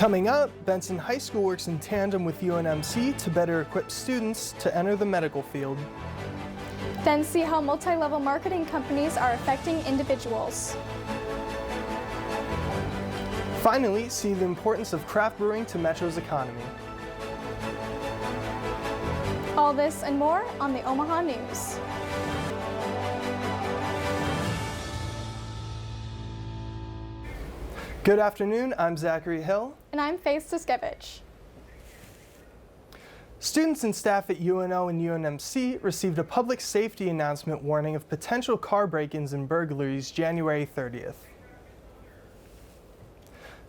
Coming up, Benson High School works in tandem with UNMC to better equip students to enter the medical field. Then see how multi-level marketing companies are affecting individuals. Finally, see the importance of craft brewing to Metro's economy. All this and more on the Omaha News. Good afternoon, I'm Zachary Hill. And I'm Faith Siskevich. Students and staff at UNO and UNMC received a public safety announcement warning of potential car break-ins and burglaries January 30th.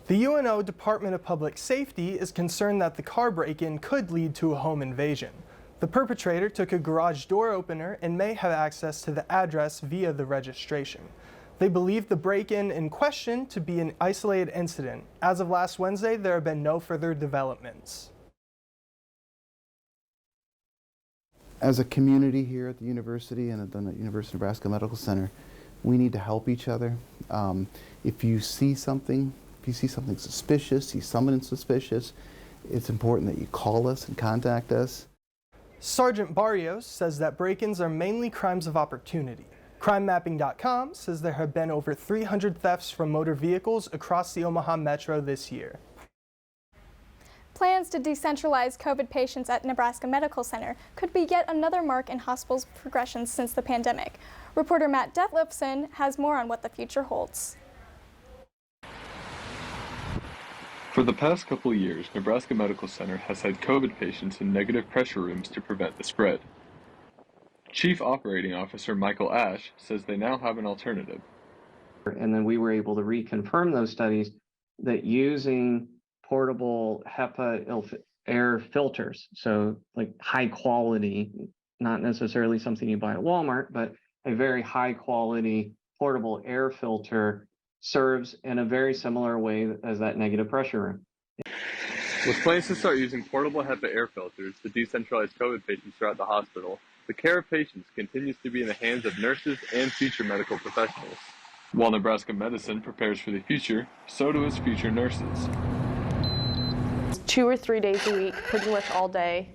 The UNO Department of Public Safety is concerned that the car break-in could lead to a home invasion. The perpetrator took a garage door opener and may have access to the address via the registration. They believe the break-in in question to be an isolated incident. As of last Wednesday, there have been no further developments. As a community here at the university and at the University of Nebraska Medical Center, we need to help each other. If you see something suspicious, see someone suspicious, it's important that you call us and contact us. Sergeant Barrios says that break-ins are mainly crimes of opportunity. CrimeMapping.com says there have been over 300 thefts from motor vehicles across the Omaha Metro this year. Plans to decentralize COVID patients at Nebraska Medical Center could be yet another mark in hospitals' progression since the pandemic. Reporter Matt Detlefson has more on what the future holds. For the past couple of years, Nebraska Medical Center has had COVID patients in negative pressure rooms to prevent the spread. Chief Operating Officer Michael Ash says they now have an alternative. And then we were able to reconfirm those studies that using portable HEPA air filters, so like high quality, not necessarily something you buy at Walmart, but a very high quality portable air filter serves in a very similar way as that negative pressure room. With plans to start using portable HEPA air filters to decentralize COVID patients throughout the hospital, the care of patients continues to be in the hands of nurses and future medical professionals. While Nebraska medicine prepares for the future, so do its future nurses. 2 or 3 days a week, pretty much all day.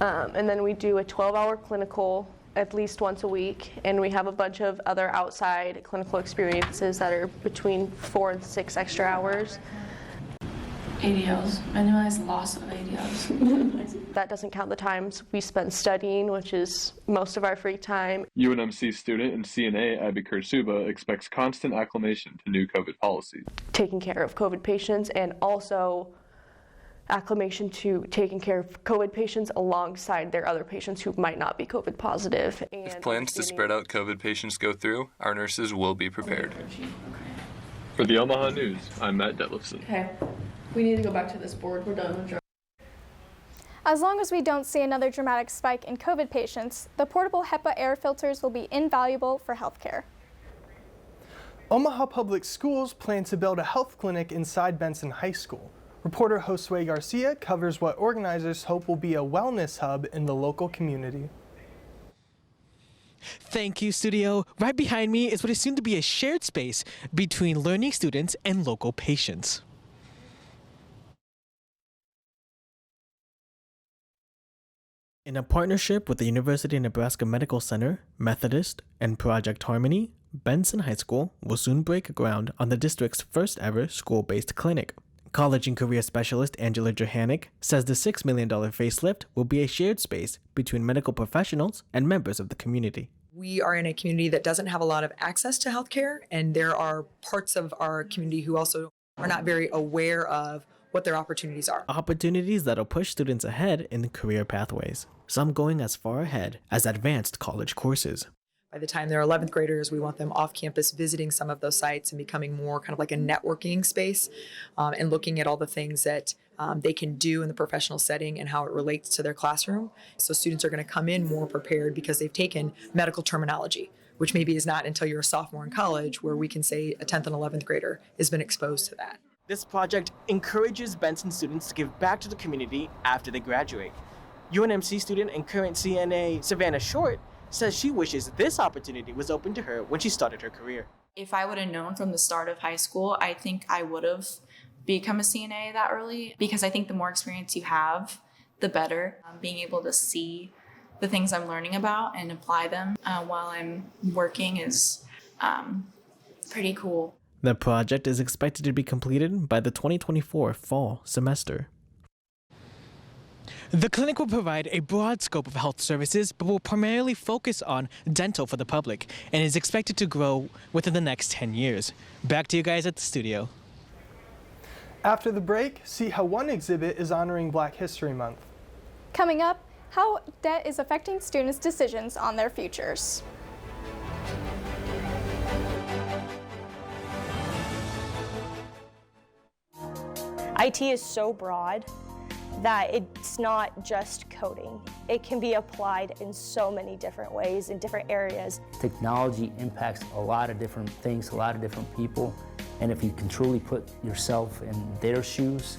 And then we do a 12-hour clinical at least once a week, and we have a bunch of other outside clinical experiences that are between 4 and 6 extra hours. ADLs, minimize loss of ADLs. That doesn't count the times we spend studying, which is most of our free time. UNMC student and CNA Abby Kursuba expects constant acclimation to new COVID policies. Taking care of COVID patients and also acclimation to taking care of COVID patients alongside their other patients who might not be COVID positive. And if plans to spread out COVID patients go through, our nurses will be prepared. For the Omaha News, I'm Matt Detlefson. Okay, we need to go back to this board. We're done with drugs. As long as we don't see another dramatic spike in COVID patients, the portable HEPA air filters will be invaluable for healthcare. Omaha Public Schools plan to build a health clinic inside Benson High School. Reporter Josue Garcia covers what organizers hope will be a wellness hub in the local community. Thank you, studio. Right behind me is what is soon to be a shared space between learning students and local patients. In a partnership with the University of Nebraska Medical Center, Methodist, and Project Harmony, Benson High School will soon break ground on the district's first ever school-based clinic. College and career specialist Angela Johannick says the $6 million facelift will be a shared space between medical professionals and members of the community. We are in a community that doesn't have a lot of access to healthcare, and there are parts of our community who also are not very aware of what their opportunities are. Opportunities that'll push students ahead in career pathways, some going as far ahead as advanced college courses. By the time they're 11th graders, we want them off campus visiting some of those sites and becoming more kind of like a networking space and looking at all the things that they can do in the professional setting and how it relates to their classroom. So students are going to come in more prepared because they've taken medical terminology, which maybe is not until you're a sophomore in college where we can say a 10th and 11th grader has been exposed to that. This project encourages Benson students to give back to the community after they graduate. UNMC student and current CNA Savannah Short says she wishes this opportunity was open to her when she started her career. If I would have known from the start of high school, I think I would have become a CNA that early, because I think the more experience you have, the better. Being able to see the things I'm learning about and apply them while I'm working is pretty cool. The project is expected to be completed by the 2024 fall semester. The clinic will provide a broad scope of health services, but will primarily focus on dental for the public and is expected to grow within the next 10 years. Back to you guys at the studio. After the break, see how one exhibit is honoring Black History Month. Coming up, how debt is affecting students' decisions on their futures. IT is so broad that it's not just coding. It can be applied in so many different ways in different areas. Technology impacts a lot of different things, a lot of different people, and if you can truly put yourself in their shoes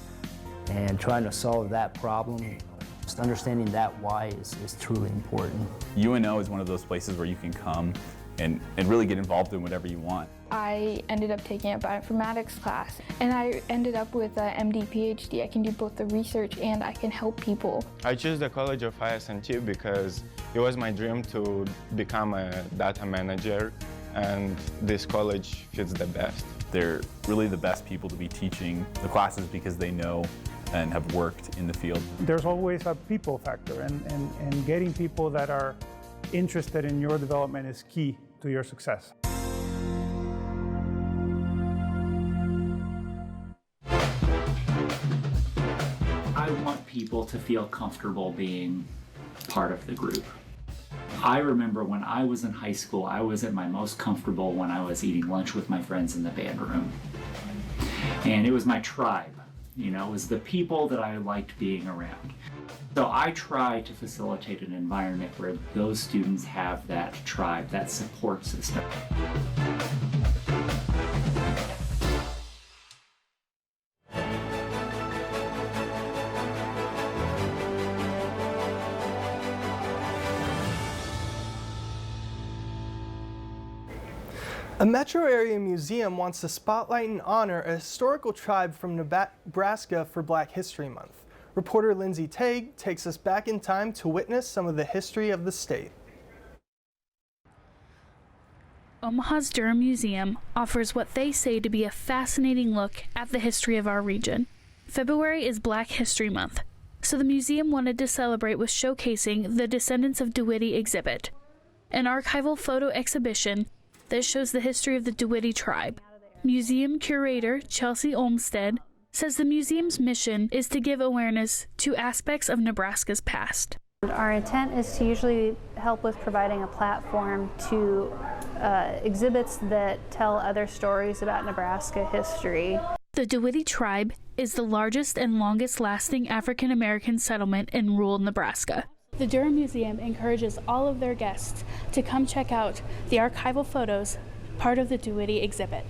and trying to solve that problem, just understanding that why is truly important. UNO is one of those places where you can come and really get involved in whatever you want. I ended up taking a bioinformatics class, and I ended up with a MD PhD. I can do both the research and I can help people. I chose the College of IS&T because it was my dream to become a data manager, and this college fits the best. They're really the best people to be teaching the classes because they know and have worked in the field. There's always a people factor, and getting people that are interested in your development is key to your success. I want people to feel comfortable being part of the group. I remember when I was in high school, I was at my most comfortable when I was eating lunch with my friends in the band room. And it was my tribe, you know, it was the people that I liked being around. So I try to facilitate an environment where those students have that tribe, that support system. A metro area museum wants to spotlight and honor a historical tribe from Nebraska for Black History Month. Reporter Lindsay Tague takes us back in time to witness some of the history of the state. Omaha's Durham Museum offers what they say to be a fascinating look at the history of our region. February is Black History Month, so the museum wanted to celebrate with showcasing the Descendants of DeWitty exhibit, an archival photo exhibition that shows the history of the DeWitty tribe. Museum curator Chelsea Olmstead says the museum's mission is to give awareness to aspects of Nebraska's past. Our intent is to usually help with providing a platform to exhibits that tell other stories about Nebraska history. The DeWitty tribe is the largest and longest lasting African American settlement in rural Nebraska. The Durham Museum encourages all of their guests to come check out the archival photos, part of the DeWitty exhibit.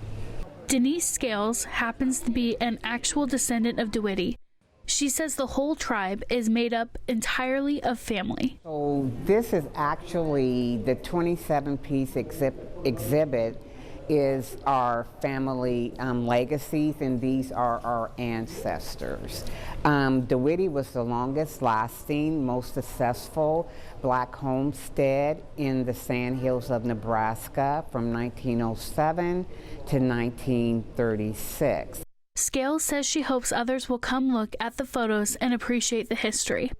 Denise Scales happens to be an actual descendant of DeWitty. She says the whole tribe is made up entirely of family. So this is actually the 27-piece exhibit is our family legacies, and these are our ancestors. DeWitty was the longest lasting, most successful Black homestead in the Sandhills of Nebraska from 1907 to 1936. Scales says she hopes others will come look at the photos and appreciate the history.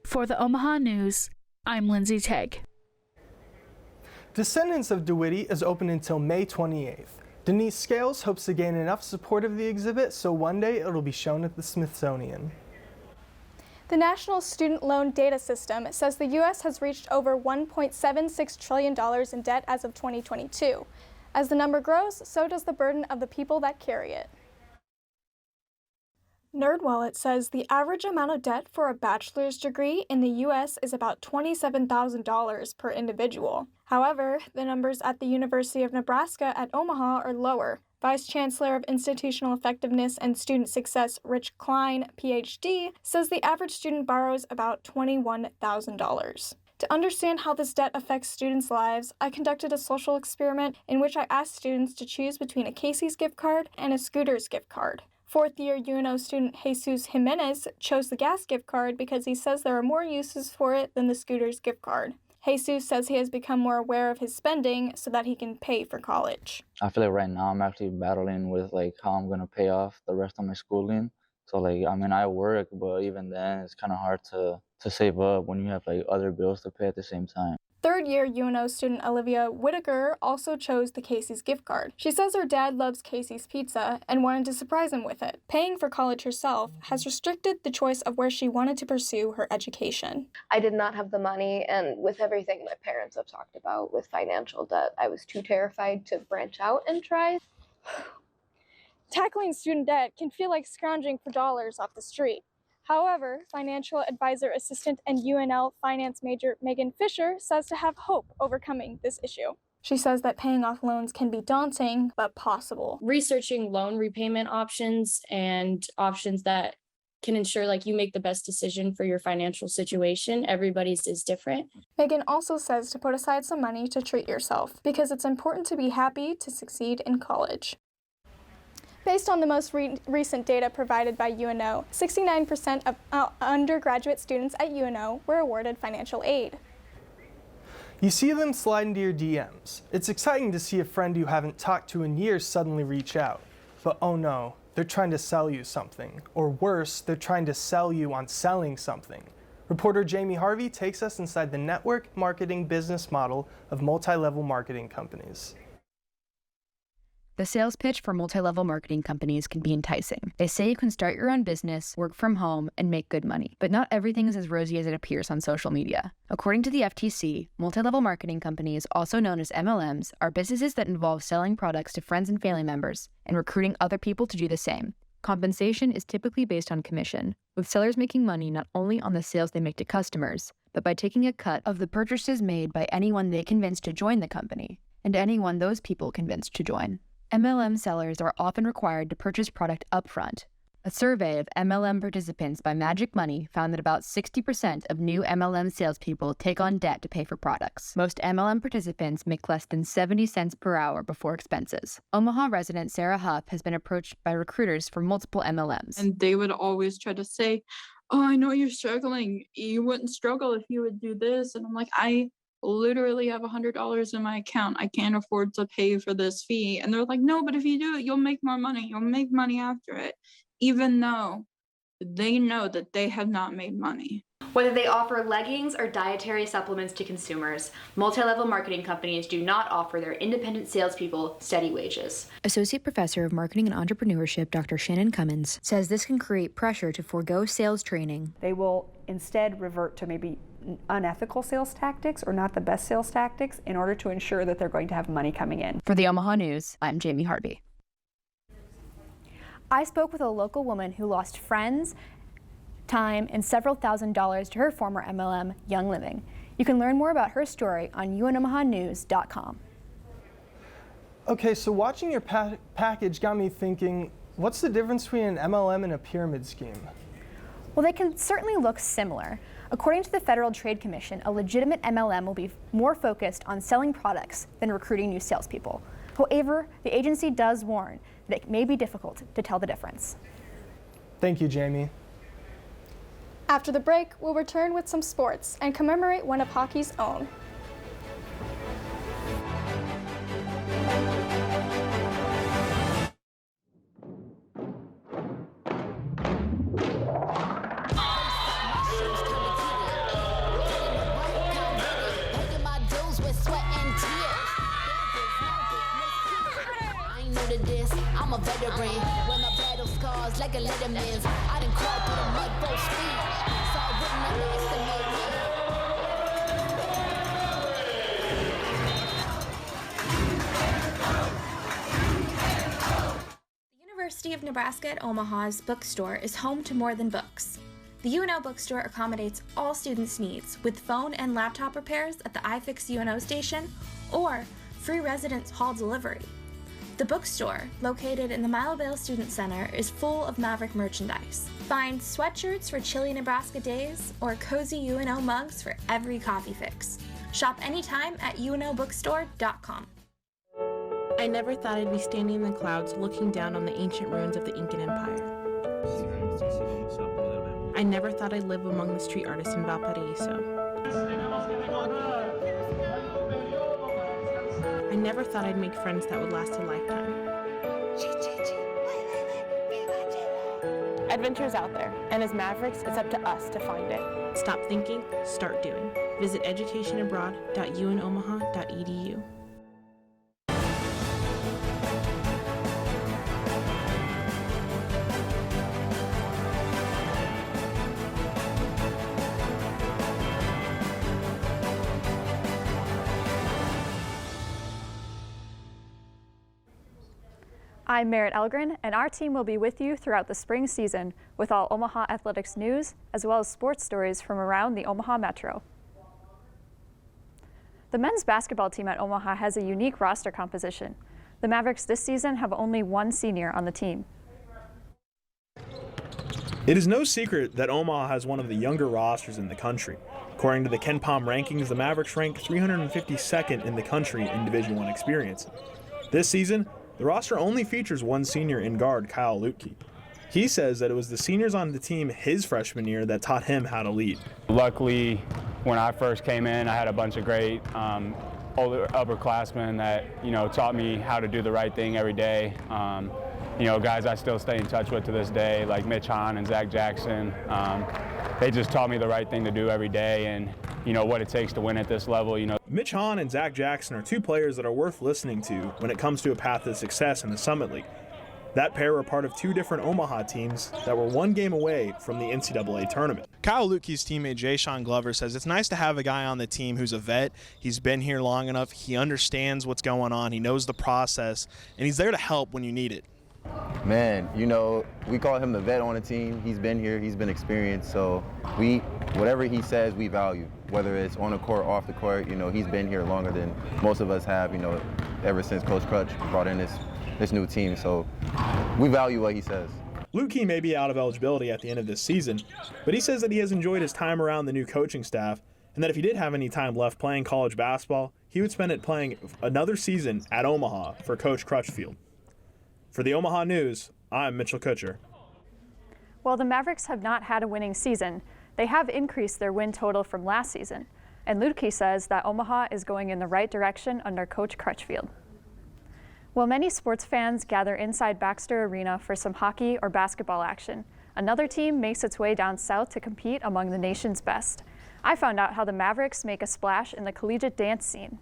For the Omaha News, I'm Lindsay Tague. Descendants of DeWitty is open until May 28th. Denise Scales hopes to gain enough support of the exhibit so one day it'll be shown at the Smithsonian. The National Student Loan Data System says the U.S. has reached over $1.76 trillion in debt as of 2022. As the number grows, so does the burden of the people that carry it. NerdWallet says the average amount of debt for a bachelor's degree in the U.S. is about $27,000 per individual. However, the numbers at the University of Nebraska at Omaha are lower. Vice Chancellor of Institutional Effectiveness and Student Success Rich Klein, Ph.D., says the average student borrows about $21,000. To understand how this debt affects students' lives, I conducted a social experiment in which I asked students to choose between a Casey's gift card and a Scooters gift card. Fourth-year UNO student Jesus Jimenez chose the gas gift card because he says there are more uses for it than the Scooters gift card. Jesus says he has become more aware of his spending so that he can pay for college. I feel like right now I'm actually battling with like how I'm gonna pay off the rest of my schooling. So like, I mean, I work, but even then it's kind of hard to save up when you have like other bills to pay at the same time. Third-year UNO student Olivia Whitaker also chose the Casey's gift card. She says her dad loves Casey's pizza and wanted to surprise him with it. Paying for college herself has restricted the choice of where she wanted to pursue her education. I did not have the money, and with everything my parents have talked about with financial debt, I was too terrified to branch out and try. Tackling student debt can feel like scrounging for dollars off the street. However, financial advisor assistant and UNL finance major Megan Fisher says to have hope overcoming this issue. She says that paying off loans can be daunting, but possible. Researching loan repayment options and options that can ensure like you make the best decision for your financial situation. Everybody's is different. Megan also says to put aside some money to treat yourself because it's important to be happy to succeed in college. Based on the most recent data provided by UNO, 69% of undergraduate students at UNO were awarded financial aid. You see them slide into your DMs. It's exciting to see a friend you haven't talked to in years suddenly reach out. But oh no, they're trying to sell you something. Or worse, they're trying to sell you on selling something. Reporter Jamie Harvey takes us inside the network marketing business model of multi-level marketing companies. The sales pitch for multi-level marketing companies can be enticing. They say you can start your own business, work from home, and make good money. But not everything is as rosy as it appears on social media. According to the FTC, multi-level marketing companies, also known as MLMs, are businesses that involve selling products to friends and family members and recruiting other people to do the same. Compensation is typically based on commission, with sellers making money not only on the sales they make to customers, but by taking a cut of the purchases made by anyone they convinced to join the company, and anyone those people convinced to join. MLM sellers are often required to purchase product upfront. A survey of MLM participants by Magic Money found that about 60% of new MLM salespeople take on debt to pay for products. Most MLM participants make less than 70 cents per hour before expenses. Omaha resident Sarah Huff has been approached by recruiters for multiple MLMs. And they would always try to say, "Oh, I know you're struggling. You wouldn't struggle if you would do this." And I'm like, I literally have $100 in my account. I can't afford to pay for this fee. And they're like, "No, but if you do it, you'll make more money. You'll make money after it," even though they know that they have not made money. Whether they offer leggings or dietary supplements to consumers, multi-level marketing companies do not offer their independent salespeople steady wages. Associate Professor of Marketing and Entrepreneurship, Dr. Shannon Cummins, says this can create pressure to forego sales training. They will instead revert to maybe unethical sales tactics or not the best sales tactics in order to ensure that they're going to have money coming in. For the Omaha News, I'm Jamie Harvey. I spoke with a local woman who lost friends, time, and several $1,000s to her former MLM, Young Living. You can learn more about her story on unomahanews.com. Okay, so watching your package got me thinking, what's the difference between an MLM and a pyramid scheme? Well, they can certainly look similar. According to the Federal Trade Commission, a legitimate MLM will be more focused on selling products than recruiting new salespeople. However, the agency does warn that it may be difficult to tell the difference. Thank you, Jamie. After the break, we'll return with some sports and commemorate one of hockey's own. I'm a veteran, when my battle scars like a letterman's. I done crawled through the mud full speed, so I wouldn't underestimate me. The University of Nebraska at Omaha's bookstore is home to more than books. The UNO bookstore accommodates all students' needs with phone and laptop repairs at the iFix UNO station or free residence hall delivery. The bookstore, located in the Milevale Student Center, is full of Maverick merchandise. Find sweatshirts for chilly Nebraska days or cozy UNO mugs for every coffee fix. Shop anytime at unobookstore.com. I never thought I'd be standing in the clouds looking down on the ancient ruins of the Incan Empire. I never thought I'd live among the street artists in Valparaiso. I never thought I'd make friends that would last a lifetime. Adventure's out there, and as Mavericks, it's up to us to find it. Stop thinking, start doing. Visit educationabroad.unomaha.edu. I'm Merritt Elgren, and our team will be with you throughout the spring season with all Omaha athletics news, as well as sports stories from around the Omaha Metro. The men's basketball team at Omaha has a unique roster composition. The Mavericks this season have only one senior on the team. It is no secret that Omaha has one of the younger rosters in the country. According to the Ken Pom rankings, the Mavericks rank 352nd in the country in Division I experience. This season, the roster only features one senior in guard, Kyle Lutke. He says that it was the seniors on the team his freshman year that taught him how to lead. Luckily, when I first came in, I had a bunch of great older upperclassmen that taught me how to do the right thing every day. Guys I still stay in touch with to this day, like Mitch Hahn and Zach Jackson. They just taught me the right thing to do every day, and what it takes to win at this level. Mitch Hahn and Zach Jackson are two players that are worth listening to when it comes to a path to success in the Summit League. That pair were part of two different Omaha teams that were one game away from the NCAA tournament. Kyle Lutke's teammate Jay Sean Glover says it's nice to have a guy on the team who's a vet. He's been here long enough. He understands what's going on. He knows the process, and he's there to help when you need it. Man, we call him the vet on the team. He's been here, he's been experienced, so whatever he says, we value. Whether it's on the court, off the court, he's been here longer than most of us have, ever since Coach Crutch brought in this new team, so we value what he says. Lutke may be out of eligibility at the end of this season, but he says that he has enjoyed his time around the new coaching staff, and that if he did have any time left playing college basketball, he would spend it playing another season at Omaha for Coach Crutchfield. For the Omaha News, I'm Mitchell Kutcher. While the Mavericks have not had a winning season, they have increased their win total from last season, and Lutke says that Omaha is going in the right direction under Coach Crutchfield. While many sports fans gather inside Baxter Arena for some hockey or basketball action, another team makes its way down south to compete among the nation's best. I found out how the Mavericks make a splash in the collegiate dance scene.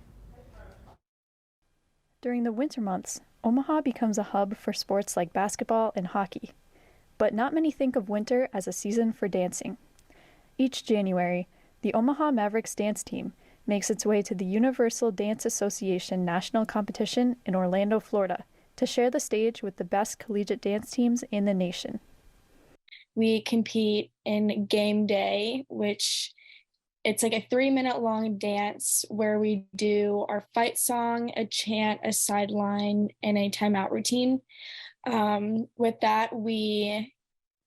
During the winter months, Omaha becomes a hub for sports like basketball and hockey. But not many think of winter as a season for dancing. Each January, the Omaha Mavericks dance team makes its way to the Universal Dance Association National Competition in Orlando, Florida, to share the stage with the best collegiate dance teams in the nation. We compete in game day, which it's like a 3-minute long dance where we do our fight song, a chant, a sideline, and a timeout routine. With that, we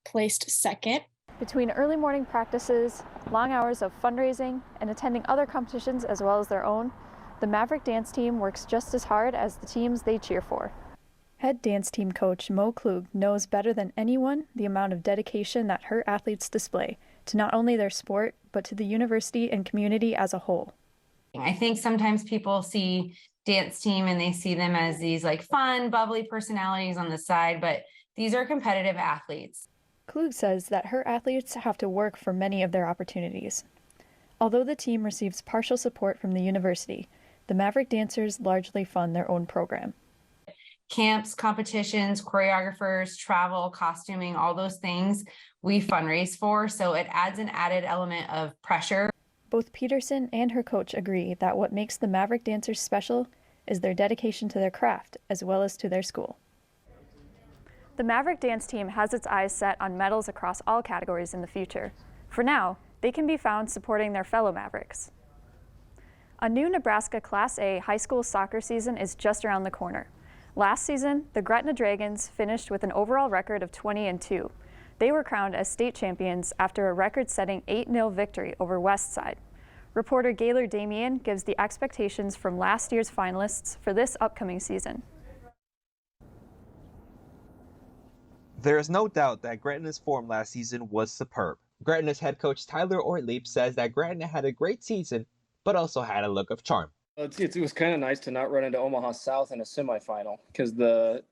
placed second. Between early morning practices, long hours of fundraising, and attending other competitions as well as their own, the Maverick dance team works just as hard as the teams they cheer for. Head dance team coach Mo Klug knows better than anyone the amount of dedication that her athletes display to not only their sport, but to the university and community as a whole. I think sometimes people see dance team and they see them as these like fun, bubbly personalities on the side, but these are competitive athletes. Klug says that her athletes have to work for many of their opportunities. Although the team receives partial support from the university, the Maverick dancers largely fund their own program. Camps, competitions, choreographers, travel, costuming, all those things we fundraise for, so it adds an added element of pressure. Both Peterson and her coach agree that what makes the Maverick dancers special is their dedication to their craft as well as to their school. The Maverick dance team has its eyes set on medals across all categories in the future. For now, they can be found supporting their fellow Mavericks. A new Nebraska Class A high school soccer season is just around the corner. Last season, the Gretna Dragons finished with an overall record of 20-2. They were crowned as state champions after a record-setting 8-0 victory over Westside. Reporter Gaylor Damien gives the expectations from last year's finalists for this upcoming season. There is no doubt that Gretna's form last season was superb. Gretna's head coach Tyler Ortlieb says that Gretna had a great season, but also had a look of charm. It was kind of nice to not run into Omaha South in a semifinal, because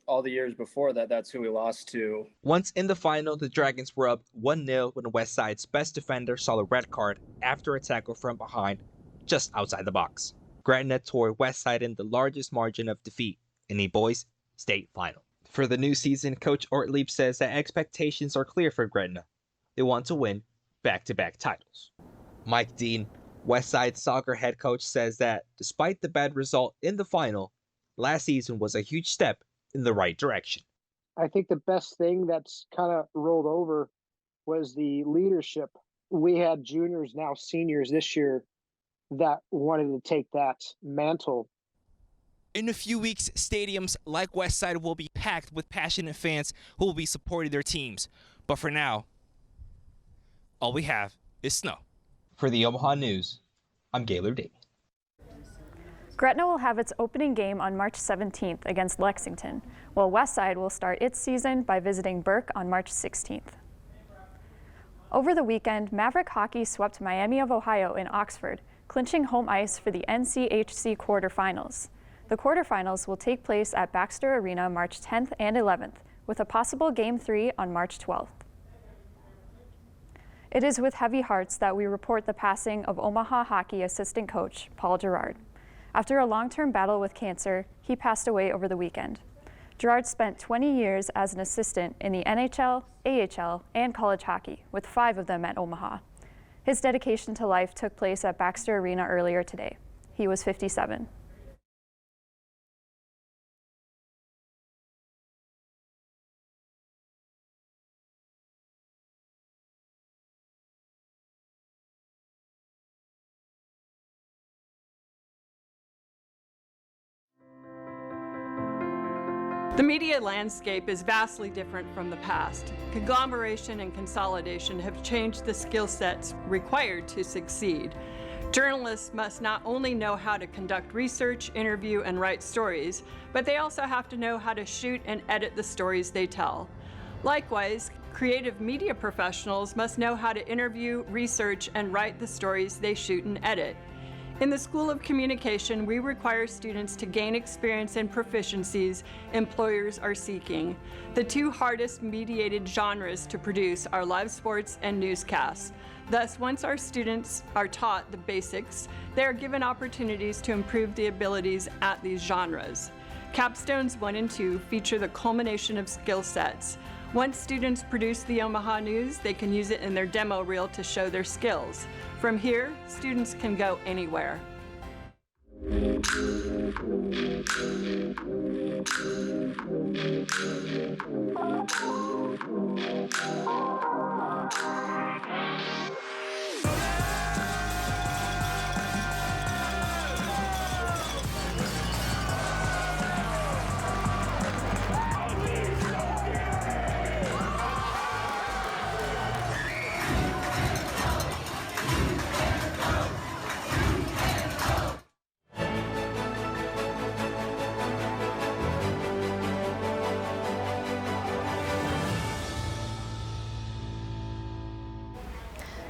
all the years before that, that's who we lost to. Once in the final, the Dragons were up 1-0 when Westside's best defender saw a red card after a tackle from behind, just outside the box. Gretna tore Westside in the largest margin of defeat in a boys' state final. For the new season, Coach Ortlieb says that expectations are clear for Gretna. They want to win back-to-back titles. Mike Dean, Westside soccer head coach, says that despite the bad result in the final, last season was a huge step in the right direction. I think the best thing that's kind of rolled over was the leadership. We had juniors, now seniors this year, that wanted to take that mantle. In a few weeks, stadiums like Westside will be packed with passionate fans who will be supporting their teams. But for now, all we have is snow. For the Omaha News, I'm Gaylor Damien. Gretna will have its opening game on March 17th against Lexington, while Westside will start its season by visiting Burke on March 16th. Over the weekend, Maverick hockey swept Miami of Ohio in Oxford, clinching home ice for the NCHC quarterfinals. The quarterfinals will take place at Baxter Arena March 10th and 11th, with a possible Game 3 on March 12th. It is with heavy hearts that we report the passing of Omaha hockey assistant coach Paul Gerard. After a long-term battle with cancer, he passed away over the weekend. Gerard spent 20 years as an assistant in the NHL, AHL, and college hockey, with 5 of them at Omaha. His dedication to life took place at Baxter Arena earlier today. He was 57. The media landscape is vastly different from the past. Conglomeration and consolidation have changed the skill sets required to succeed. Journalists must not only know how to conduct research, interview, and write stories, but they also have to know how to shoot and edit the stories they tell. Likewise, creative media professionals must know how to interview, research, and write the stories they shoot and edit. In the School of Communication, we require students to gain experience and proficiencies employers are seeking. The 2 hardest mediated genres to produce are live sports and newscasts. Thus, once our students are taught the basics, they are given opportunities to improve the abilities at these genres. Capstones 1 and 2 feature the culmination of skill sets. Once students produce the Omaha News, they can use it in their demo reel to show their skills. From here, students can go anywhere.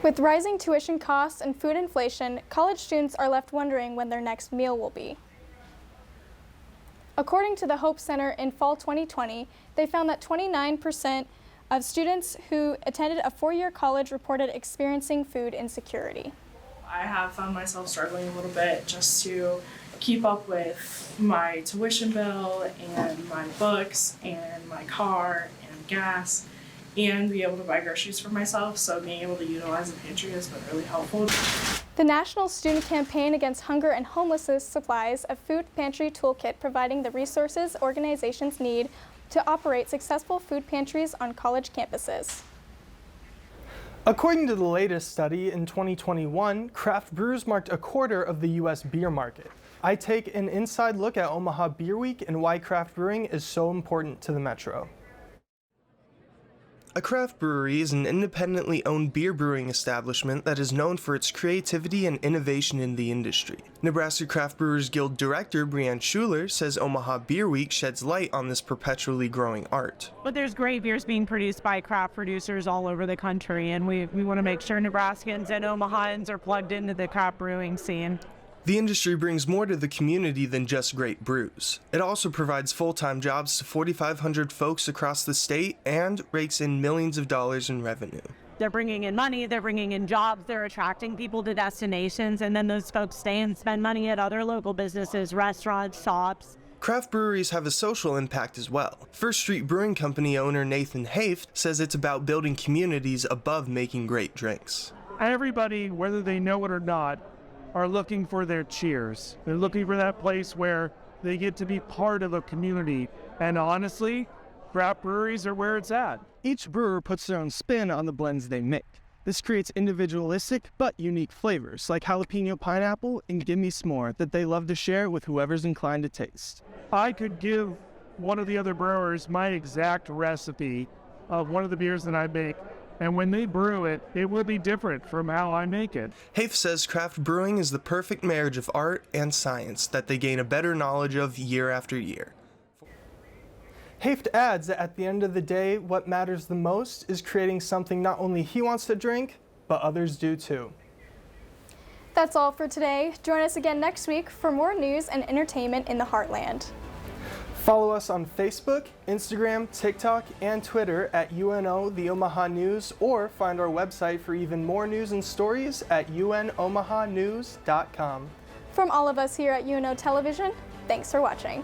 With rising tuition costs and food inflation, college students are left wondering when their next meal will be. According to the Hope Center in fall 2020, they found that 29% of students who attended a 4-year college reported experiencing food insecurity. I have found myself struggling a little bit just to keep up with my tuition bill and my books and my car and gas, and be able to buy groceries for myself, so being able to utilize the pantry has been really helpful. The National Student Campaign Against Hunger and Homelessness supplies a food pantry toolkit providing the resources organizations need to operate successful food pantries on college campuses. According to the latest study in 2021, craft brewers marked a quarter of the U.S. beer market. I take an inside look at Omaha Beer Week and why craft brewing is so important to the Metro. A craft brewery is an independently owned beer brewing establishment that is known for its creativity and innovation in the industry. Nebraska Craft Brewers Guild Director Brianne Schuler says Omaha Beer Week sheds light on this perpetually growing art. But there's great beers being produced by craft producers all over the country, and we want to make sure Nebraskans and Omahans are plugged into the craft brewing scene. The industry brings more to the community than just great brews. It also provides full-time jobs to 4,500 folks across the state and rakes in millions of dollars in revenue. They're bringing in money, they're bringing in jobs, they're attracting people to destinations, and then those folks stay and spend money at other local businesses, restaurants, shops. Craft breweries have a social impact as well. First Street Brewing Company owner Nathan Haft says it's about building communities above making great drinks. Everybody, whether they know it or not, are looking for their cheers. They're looking for that place where they get to be part of a community. And honestly, craft breweries are where it's at. Each brewer puts their own spin on the blends they make. This creates individualistic but unique flavors like jalapeno pineapple and Gimme S'more that they love to share with whoever's inclined to taste. I could give one of the other brewers my exact recipe of one of the beers that I make, and when they brew it, it will be different from how I make it. Hafe says craft brewing is the perfect marriage of art and science that they gain a better knowledge of year after year. Hafe adds that at the end of the day, what matters the most is creating something not only he wants to drink, but others do too. That's all for today. Join us again next week for more news and entertainment in the Heartland. Follow us on Facebook, Instagram, TikTok, and Twitter at UNO The Omaha News, or find our website for even more news and stories at unomahanews.com. From all of us here at UNO Television, thanks for watching.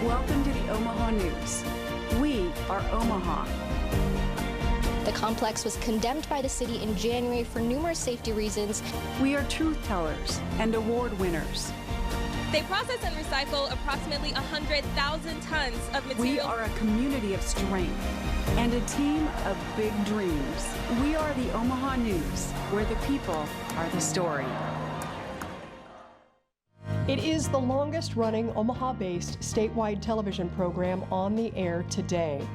Welcome to the Omaha News. We are Omaha. The complex was condemned by the city in January for numerous safety reasons. We are truth tellers and award winners. They process and recycle approximately 100,000 tons of material. We are a community of strength and a team of big dreams. We are the Omaha News, where the people are the story. It is the longest-running Omaha-based statewide television program on the air today.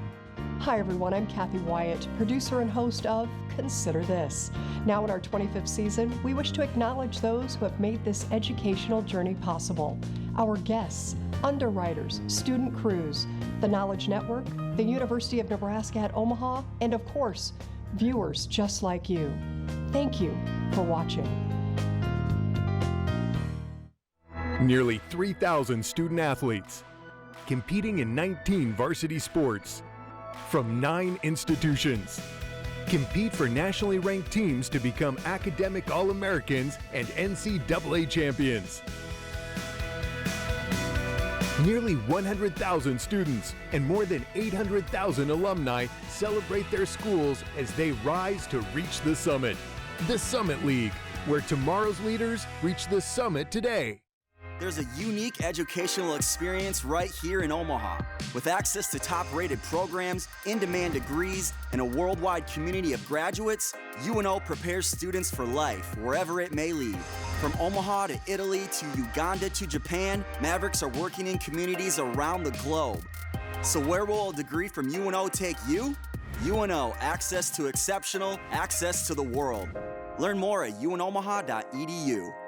Hi everyone, I'm Kathy Wyatt, producer and host of Consider This. Now in our 25th season, we wish to acknowledge those who have made this educational journey possible. Our guests, underwriters, student crews, the Knowledge Network, the University of Nebraska at Omaha, and of course, viewers just like you. Thank you for watching. Nearly 3,000 student athletes competing in 19 varsity sports from 9 institutions. Compete for nationally ranked teams to become academic All-Americans and NCAA champions. Nearly 100,000 students and more than 800,000 alumni celebrate their schools as they rise to reach the summit. The Summit League, where tomorrow's leaders reach the summit today. There's a unique educational experience right here in Omaha. With access to top-rated programs, in-demand degrees, and a worldwide community of graduates, UNO prepares students for life, wherever it may lead. From Omaha to Italy to Uganda to Japan, Mavericks are working in communities around the globe. So where will a degree from UNO take you? UNO, access to exceptional, access to the world. Learn more at unomaha.edu.